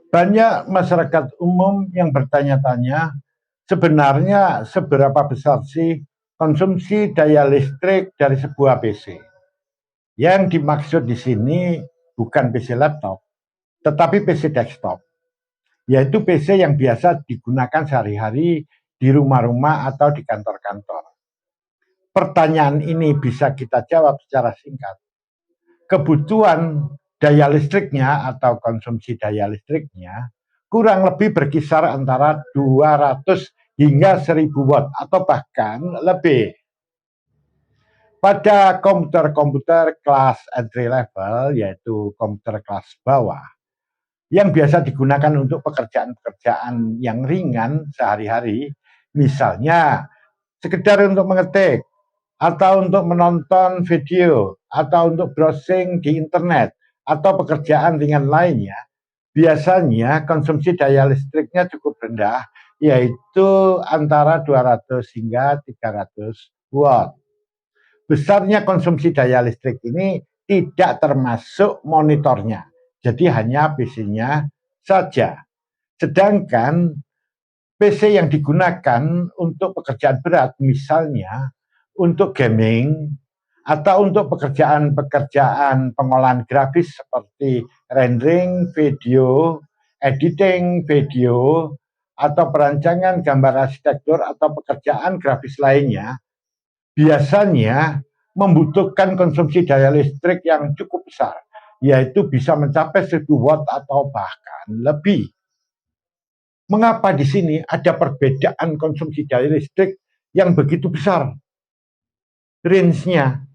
Banyak masyarakat umum yang bertanya-tanya, sebenarnya seberapa besar sih konsumsi daya listrik dari sebuah PC? Yang dimaksud di sini bukan PC laptop, tetapi PC desktop, yaitu PC yang biasa digunakan sehari-hari di rumah-rumah atau di kantor-kantor. Pertanyaan ini bisa kita jawab secara singkat. Kebutuhan daya listriknya atau konsumsi daya listriknya kurang lebih berkisar antara 200 hingga 1000 watt atau bahkan lebih. Pada komputer-komputer kelas entry level, yaitu komputer kelas bawah, yang biasa digunakan untuk pekerjaan-pekerjaan yang ringan sehari-hari, misalnya sekedar untuk mengetik, atau untuk menonton video, atau untuk browsing di internet, atau pekerjaan ringan lainnya, biasanya konsumsi daya listriknya cukup rendah, yaitu antara 200 hingga 300 watt. Besarnya konsumsi daya listrik ini tidak termasuk monitornya, jadi hanya PC-nya saja. Sedangkan PC yang digunakan untuk pekerjaan berat, misalnya untuk gaming atau untuk pekerjaan-pekerjaan pengolahan grafis seperti rendering video, editing video, atau perancangan gambar arsitektur atau pekerjaan grafis lainnya, biasanya membutuhkan konsumsi daya listrik yang cukup besar, yaitu bisa mencapai 1000 watt atau bahkan lebih. Mengapa di sini ada perbedaan konsumsi daya listrik yang begitu besar range-nya?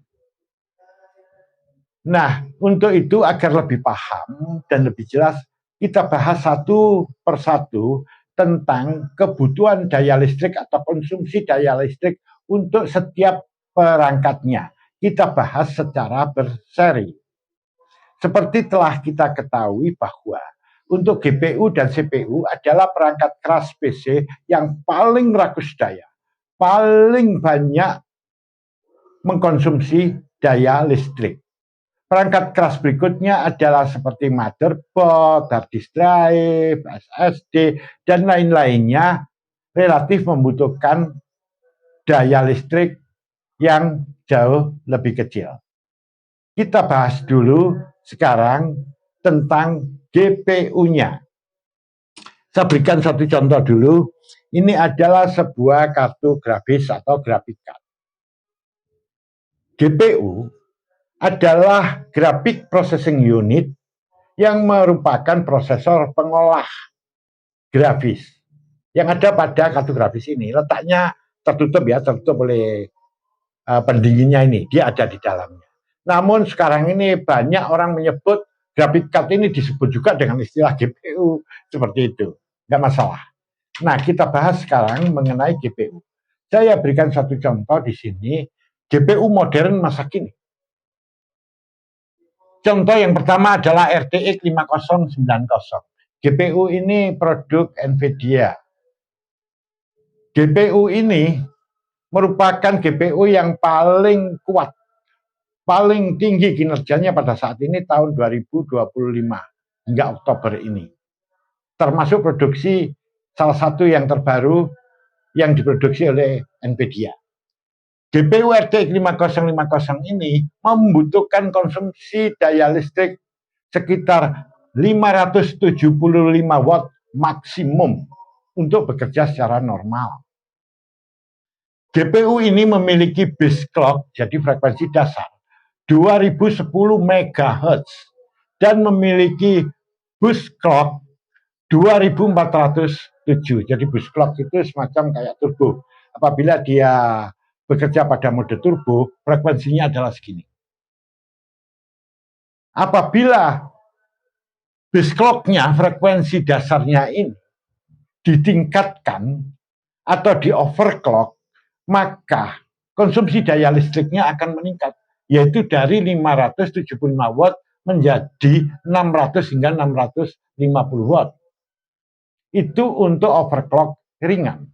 Nah, untuk itu agar lebih paham dan lebih jelas, kita bahas satu persatu tentang kebutuhan daya listrik atau konsumsi daya listrik untuk setiap perangkatnya. Kita bahas secara berseri. Seperti telah kita ketahui bahwa untuk GPU dan CPU adalah perangkat keras PC yang paling rakus daya, paling banyak mengkonsumsi daya listrik. Perangkat keras berikutnya adalah seperti motherboard, hard disk drive, SSD, dan lain-lainnya relatif membutuhkan daya listrik yang jauh lebih kecil. Kita bahas dulu sekarang tentang GPU-nya. Saya berikan satu contoh dulu. Ini adalah sebuah kartu grafis atau graphic card. GPU adalah Graphic Processing Unit yang merupakan prosesor pengolah grafis yang ada pada kartu grafis ini. Letaknya tertutup ya, tertutup oleh pendinginnya ini, dia ada di dalamnya. Namun sekarang ini banyak orang menyebut graphic card ini disebut juga dengan istilah GPU, seperti itu, nggak masalah. Nah, kita bahas sekarang mengenai GPU. Saya berikan satu contoh di sini, GPU modern masa kini. Contoh yang pertama adalah RTX 5090. GPU ini produk NVIDIA. GPU ini merupakan GPU yang paling kuat, paling tinggi kinerjanya pada saat ini tahun 2025 hingga Oktober ini. Termasuk produksi salah satu yang terbaru yang diproduksi oleh NVIDIA. GPU RTX 5050 ini membutuhkan konsumsi daya listrik sekitar 575 watt maksimum untuk bekerja secara normal. GPU ini memiliki base clock, jadi frekuensi dasar, 2010 MHz dan memiliki boost clock 2407. Jadi boost clock itu semacam kayak turbo. Apabila dia bekerja pada mode turbo, frekuensinya adalah segini. Apabila base clock-nya, frekuensi dasarnya ini ditingkatkan atau di overclock, maka konsumsi daya listriknya akan meningkat, yaitu dari 575 watt menjadi 600 hingga 650 watt. Itu untuk overclock ringan.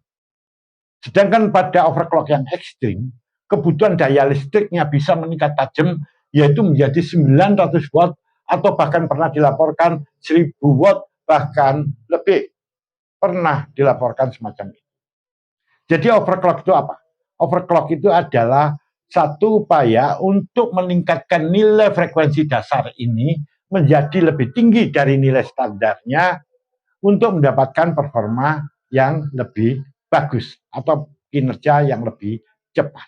Sedangkan pada overclock yang ekstrim, kebutuhan daya listriknya bisa meningkat tajam, yaitu menjadi 900 watt atau bahkan pernah dilaporkan 1000 watt bahkan lebih pernah dilaporkan semacam itu. Jadi overclock itu apa? Overclock itu adalah satu upaya untuk meningkatkan nilai frekuensi dasar ini menjadi lebih tinggi dari nilai standarnya untuk mendapatkan performa yang lebih bagus atau kinerja yang lebih cepat.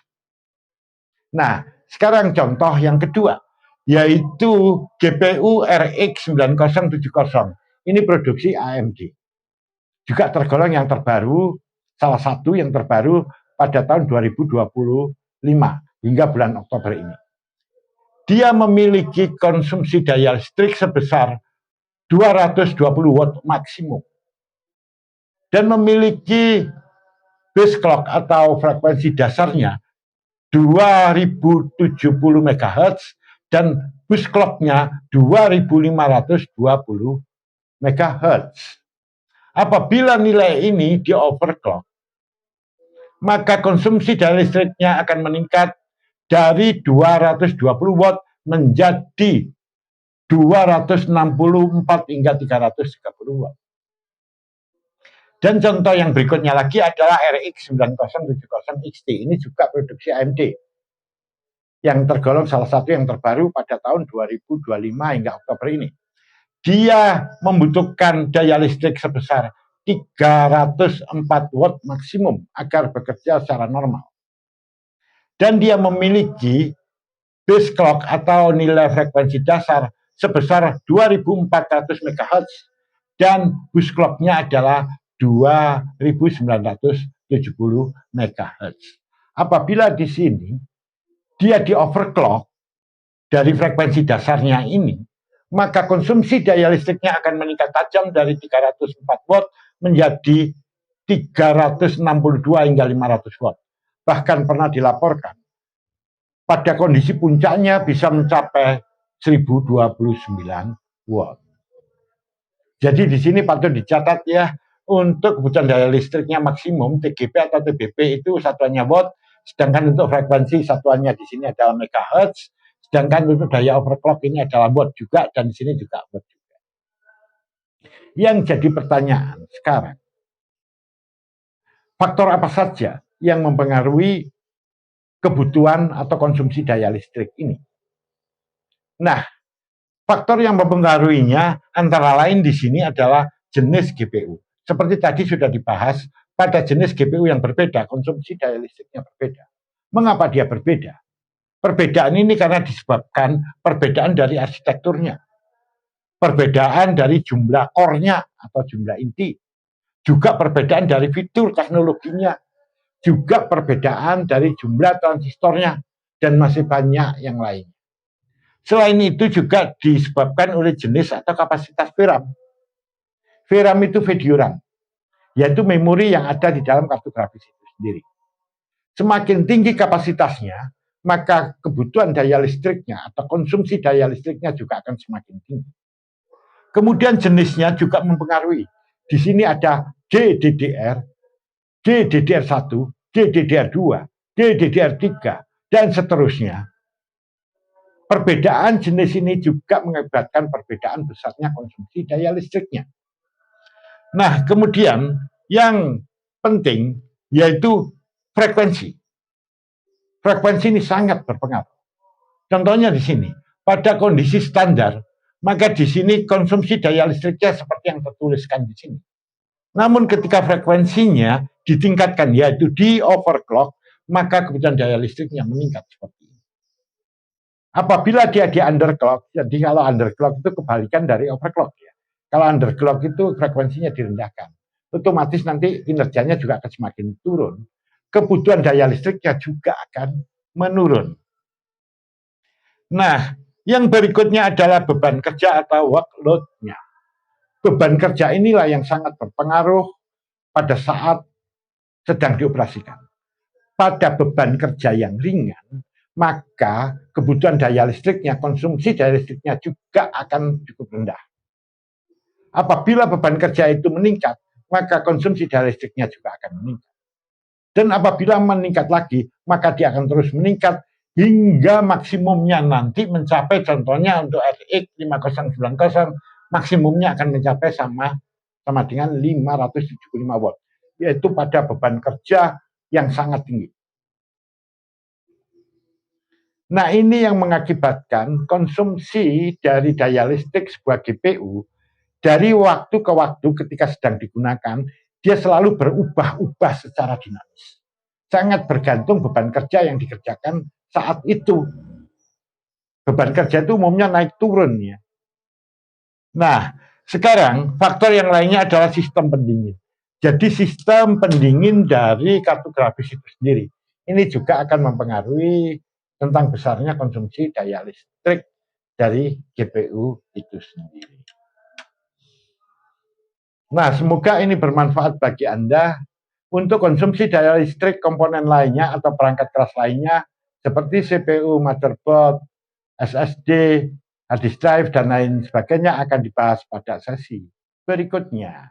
Nah, sekarang contoh yang kedua, yaitu GPU RX 9070. Ini produksi AMD. Juga tergolong yang terbaru, salah satu yang terbaru pada tahun 2025 hingga bulan Oktober ini. Dia memiliki konsumsi daya listrik sebesar 220 watt maksimum dan memiliki base clock atau frekuensi dasarnya 2070 MHz dan bus clocknya 2520 MHz. Apabila nilai ini di overclock, maka konsumsi daya listriknya akan meningkat dari 220 watt menjadi 264 hingga 330 watt. Dan contoh yang berikutnya lagi adalah RX 9070 XT. Ini juga produksi AMD. Yang tergolong salah satu yang terbaru pada tahun 2025 hingga Oktober ini. Dia membutuhkan daya listrik sebesar 304 watt maksimum agar bekerja secara normal. Dan dia memiliki base clock atau nilai frekuensi dasar sebesar 2400 MHz dan bus clocknya adalah 2970 MHz. Apabila di sini dia di overclock dari frekuensi dasarnya ini, maka konsumsi daya listriknya akan meningkat tajam dari 304 watt menjadi 362 hingga 500 watt. Bahkan pernah dilaporkan pada kondisi puncaknya bisa mencapai 1029 watt. Jadi di sini patut dicatat ya, untuk kebutuhan daya listriknya maksimum TGP atau TBP itu satuannya watt, sedangkan untuk frekuensi satuannya di sini adalah megahertz, sedangkan untuk daya overclock ini adalah watt juga, dan di sini juga watt juga. Yang jadi pertanyaan sekarang, faktor apa saja yang mempengaruhi kebutuhan atau konsumsi daya listrik ini? Nah, faktor yang mempengaruhinya antara lain di sini adalah jenis GPU. Seperti tadi sudah dibahas, pada jenis GPU yang berbeda, konsumsi daya listriknya berbeda. Mengapa dia berbeda? Perbedaan ini karena disebabkan perbedaan dari arsitekturnya, perbedaan dari jumlah core-nya atau jumlah inti, juga perbedaan dari fitur teknologinya, juga perbedaan dari jumlah transistornya, dan masih banyak yang lain. Selain itu juga disebabkan oleh jenis atau kapasitas VRAM. VRAM itu video RAM, yaitu memori yang ada di dalam kartu grafis itu sendiri. Semakin tinggi kapasitasnya, maka kebutuhan daya listriknya atau konsumsi daya listriknya juga akan semakin tinggi. Kemudian jenisnya juga mempengaruhi. Di sini ada GDDR, GDDR1, GDDR2, GDDR3, dan seterusnya. Perbedaan jenis ini juga mengakibatkan perbedaan besarnya konsumsi daya listriknya. Nah, kemudian yang penting yaitu frekuensi. Frekuensi ini sangat berpengaruh. Contohnya di sini, pada kondisi standar, maka di sini konsumsi daya listriknya seperti yang tertuliskan di sini. Namun ketika frekuensinya ditingkatkan, yaitu di overclock, maka kebutuhan daya listriknya meningkat seperti ini. Apabila dia di underclock, jadi kalau underclock itu kebalikan dari overclock ya. Kalau underclock itu frekuensinya direndahkan, otomatis nanti kinerjanya juga akan semakin turun. Kebutuhan daya listriknya juga akan menurun. Nah, yang berikutnya adalah beban kerja atau workload-nya. Beban kerja inilah yang sangat berpengaruh pada saat sedang dioperasikan. Pada beban kerja yang ringan, maka kebutuhan daya listriknya, konsumsi daya listriknya juga akan cukup rendah. Apabila beban kerja itu meningkat, maka konsumsi daya listriknya juga akan meningkat. Dan apabila meningkat lagi, maka dia akan terus meningkat hingga maksimumnya nanti mencapai, contohnya untuk RX 5090 maksimumnya akan mencapai sama dengan 575 watt, yaitu pada beban kerja yang sangat tinggi. Nah, ini yang mengakibatkan konsumsi dari daya listrik sebuah GPU dari waktu ke waktu ketika sedang digunakan, dia selalu berubah-ubah secara dinamis. Sangat bergantung beban kerja yang dikerjakan saat itu. Beban kerja itu umumnya naik turun ya. Nah, sekarang faktor yang lainnya adalah sistem pendingin. Jadi sistem pendingin dari kartu grafis itu sendiri. Ini juga akan mempengaruhi tentang besarnya konsumsi daya listrik dari GPU itu sendiri. Nah, semoga ini bermanfaat bagi Anda untuk konsumsi daya listrik komponen lainnya atau perangkat keras lainnya seperti CPU, motherboard, SSD, hard disk drive, dan lain sebagainya akan dibahas pada sesi berikutnya.